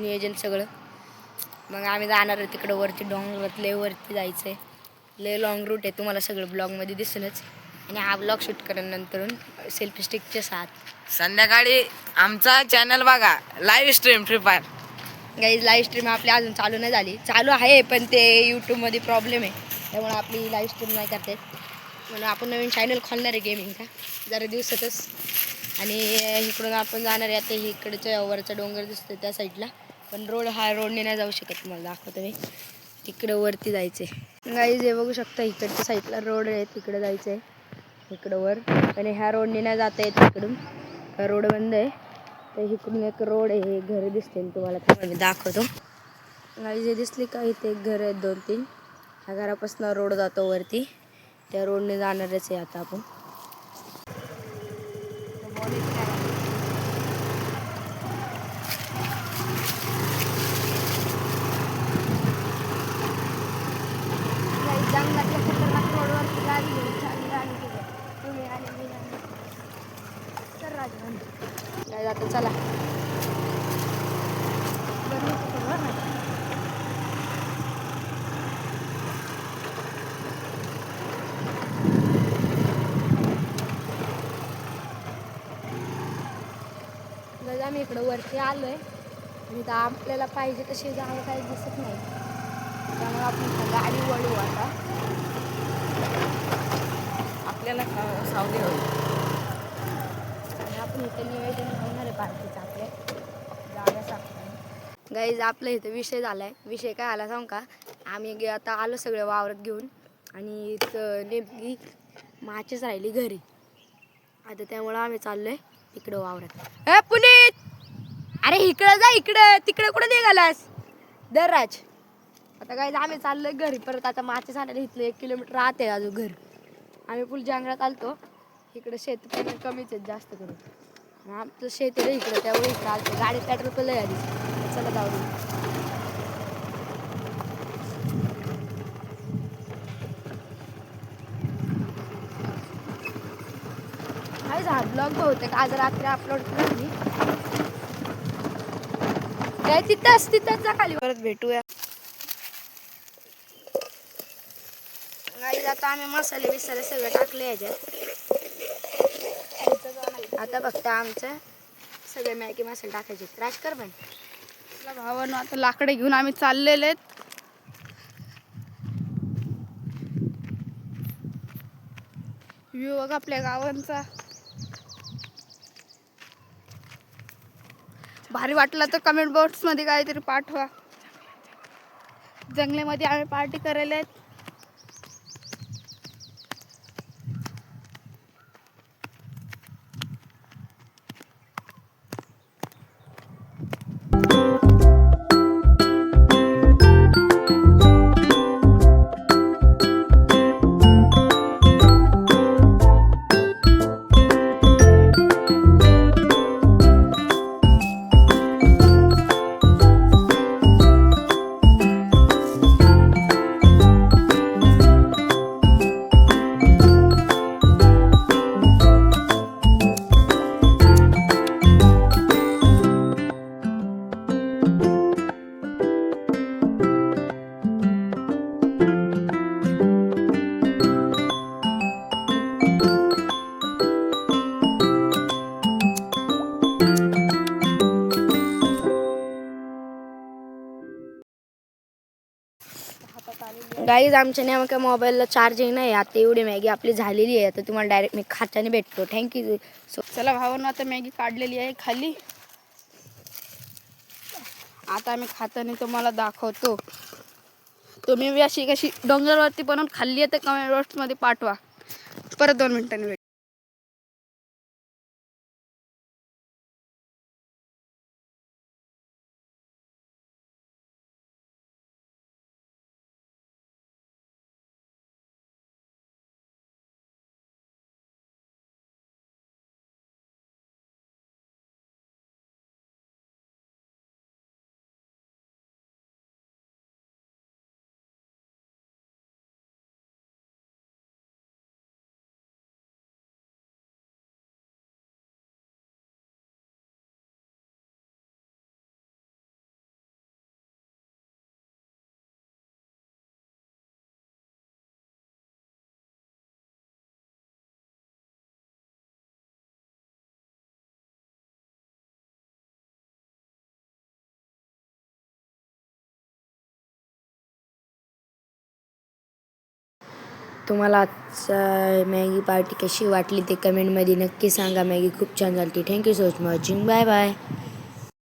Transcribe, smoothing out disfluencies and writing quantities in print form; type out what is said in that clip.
नियोजन सगळं. मग आम्ही जाणार आहे तिकडं वरती डोंगरात, लय वरती जायचं आहे. लय लॉंग रूट आहे, तुम्हाला सगळं ब्लॉगमध्ये दिसेलच. आणि हा ब्लॉग शूट करून सेल्फी स्टिकच्या साथ संध्याकाळी आमचा चॅनल बघा, live stream free fire. Guys live stream आपली अजून चालू नाही झाली, चालू आहे पण ते यूट्यूबमध्ये प्रॉब्लेम आहे, त्यामुळे आपली लाईव्ह स्ट्रीम नाही करते. म्हणून आपण नवीन चॅनल खोलणार आहे गेमिंगचा जरा दिवसातच. आणि इकडून आपण जाणार आहे आता, इकडच्या वरचा डोंगर दिसतो त्या साईडला, पण हा रोडने नाही जाऊ शकत. तुम्हाला दाखवतो मी, तिकडं वरती जायचं आहे. गाईज हे बघू शकता, इकडच्या साईडला रोड आहे, तिकडं जायचं आहे इकडं वर. आणि ह्या रोडने नाही जाता येत, इकडून रोड बंद आहे. तर इकडून एक रोड आहे, हे घर दिसते तुम्हाला, तुम्हाला मी दाखवतो. गाईज हे दिसली का, इथे एक घर आहेत 2-3. ह्या घरापासून रोड जातो वरती, त्या रोडने जाणारच आहे आता आपण. जंगलातल्या खतरनाक रोडवरती गाडी घेऊन चालली आणि तुम्ही आणि मी तर राजवान काय जातं. चला आम्ही इकडं वरती आलो आहे आणि तर आपल्याला पाहिजे तशी जागा काही दिसत नाही, त्यामुळे आपण गाडी वळू आता. आपल्याला सावली होईल. आणि आपण इथं नियोजन होणार आहे पार्टीचं आपल्या जाण्यासाठी. गाईज आपल्या इथं विषय झाला आहे. विषय काय आला सांग का, आम्ही आता आलो सगळं वावरात घेऊन आणि इथं नेमकी माचीच राहिली घरी आता, त्यामुळं आम्ही चाललो आहे इकडं वावरात. पुनीत, अरे इकडं जा, इकडं तिकडं कुठं निघालास दरराज. आता काय आम्ही चाललोय घरी परत. आता माचे झालेलं इथलं 1 किलोमीटर आत आहे अजून घर. आम्ही फुल जंगलात आलतो, इकडं शेत पण कमीच आहेत जास्त करून. आमचं शेत आहे इकडं, त्यामुळे इकडं आलतो. गाडी पेट्रोल पण लय आधी. चला जाऊ दे. हा ब्लॉग बहुतेक आज रात्री अपलोड केला. तिथंच जा खाली, परत भेटूया. गाईज आता आम्ही मसाले बिसाले सगळं टाकले ह्याच्यात. आता फक्त आमचं सगळे मॅगी मसाले टाकायचे. त्रास कर पण भावानं आता लाकडे घेऊन आम्ही चाललेले आहेत. व्ह्यू बघा आपल्या गावांचा. भारी वाटला तर कमेंट बॉक्समध्ये काहीतरी पाठवा. जंगलेमध्ये आम्ही पार्टी करायला आहेत. गाईज आमच्या नेमक्या मोबाईलला चार्जिंग नाही. आता एवढी मॅगी आपली झालेली आहे. आता तुम्हाला डायरेक्ट मी खात्याने भेटतो. थँक्यू. चला भावानं आता मॅगी काढलेली आहे खाली. आता आम्ही खाताना तुम्हाला दाखवतो. तुम्ही अशी कशी डोंगरवरती बनवून खाल्ली आहे तर कमेंट बॉक्समध्ये पाठवा. परत 2 मिनिटांनी भेट. तुम्हाला आजचा मॅगी पार्टी कशी वाटली ते कमेंटमध्ये नक्की सांगा. मॅगी खूप छान झाली. Thank you so much watching. Bye bye.